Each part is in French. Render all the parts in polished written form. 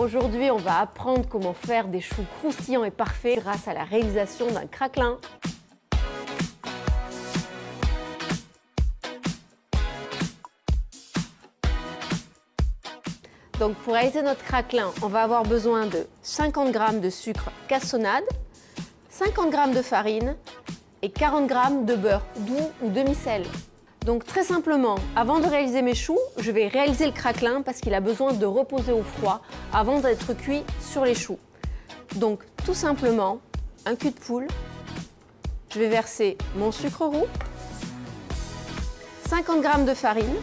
Aujourd'hui, on va apprendre comment faire des choux croustillants et parfaits grâce à la réalisation d'un craquelin. Donc pour réaliser notre craquelin, on va avoir besoin de 50 g de sucre cassonade, 50 g de farine et 40 g de beurre doux ou demi-sel. Donc très simplement, avant de réaliser mes choux, je vais réaliser le craquelin parce qu'il a besoin de reposer au froid avant d'être cuit sur les choux. Donc tout simplement, un cul de poule, je vais verser mon sucre roux, 50 g de farine,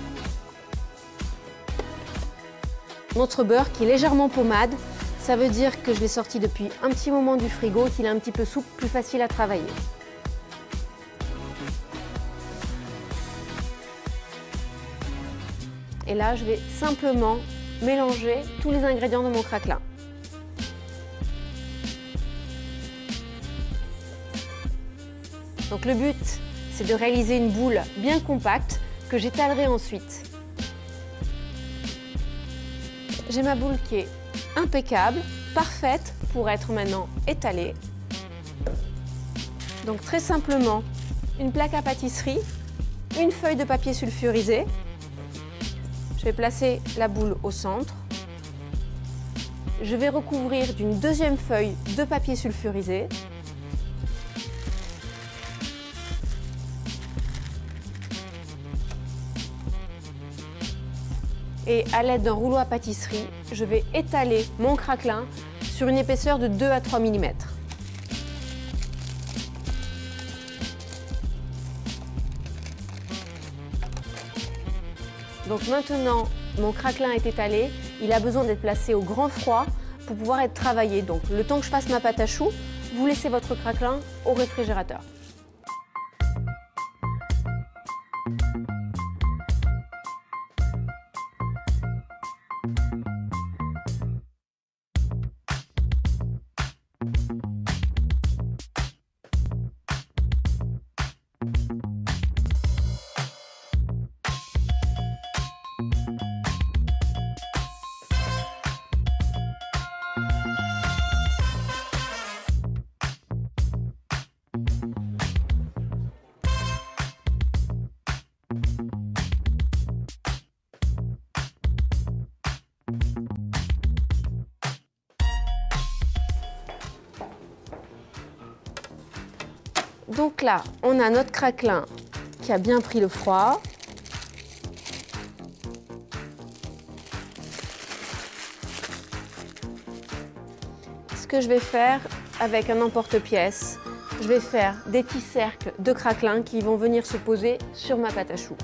notre beurre qui est légèrement pommade, ça veut dire que je l'ai sorti depuis un petit moment du frigo, qu'il est un petit peu souple, plus facile à travailler. Et là, je vais simplement mélanger tous les ingrédients de mon craquelin. Donc le but, c'est de réaliser une boule bien compacte que j'étalerai ensuite. J'ai ma boule qui est impeccable, parfaite pour être maintenant étalée. Donc très simplement, une plaque à pâtisserie, une feuille de papier sulfurisé. Je vais placer la boule au centre. Je vais recouvrir d'une deuxième feuille de papier sulfurisé. Et à l'aide d'un rouleau à pâtisserie, je vais étaler mon craquelin sur une épaisseur de 2 à 3 mm. Donc maintenant, mon craquelin est étalé, il a besoin d'être placé au grand froid pour pouvoir être travaillé. Donc le temps que je fasse ma pâte à choux, vous laissez votre craquelin au réfrigérateur. Donc là, on a notre craquelin qui a bien pris le froid. Ce que je vais faire avec un emporte-pièce, je vais faire des petits cercles de craquelin qui vont venir se poser sur ma pâte à choux.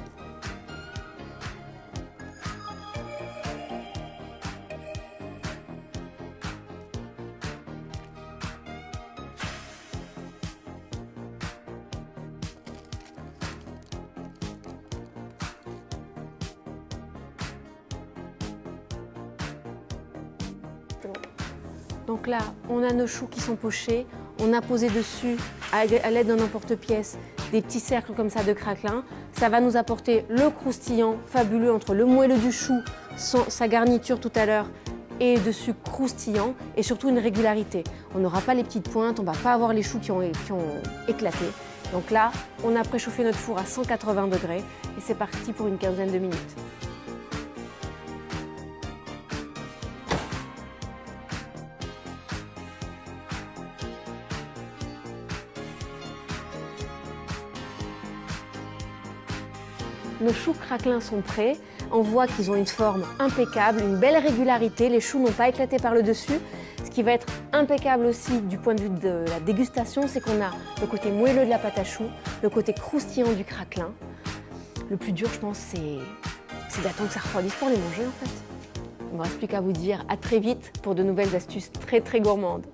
Donc là, on a nos choux qui sont pochés, on a posé dessus, à l'aide d'un emporte-pièce, des petits cercles comme ça de craquelin. Ça va nous apporter le croustillant fabuleux entre le moelleux du chou, sa garniture tout à l'heure, et dessus croustillant, et surtout une régularité. On n'aura pas les petites pointes, on ne va pas avoir les choux qui ont éclaté. Donc là, on a préchauffé notre four à 180 degrés, et c'est parti pour une quinzaine de minutes. Nos choux craquelins sont prêts. On voit qu'ils ont une forme impeccable, une belle régularité. Les choux n'ont pas éclaté par le dessus. Ce qui va être impeccable aussi du point de vue de la dégustation, c'est qu'on a le côté moelleux de la pâte à choux, le côté croustillant du craquelin. Le plus dur, je pense, c'est d'attendre que ça refroidisse pour les manger en fait. Il ne me reste plus qu'à vous dire à très vite pour de nouvelles astuces très gourmandes.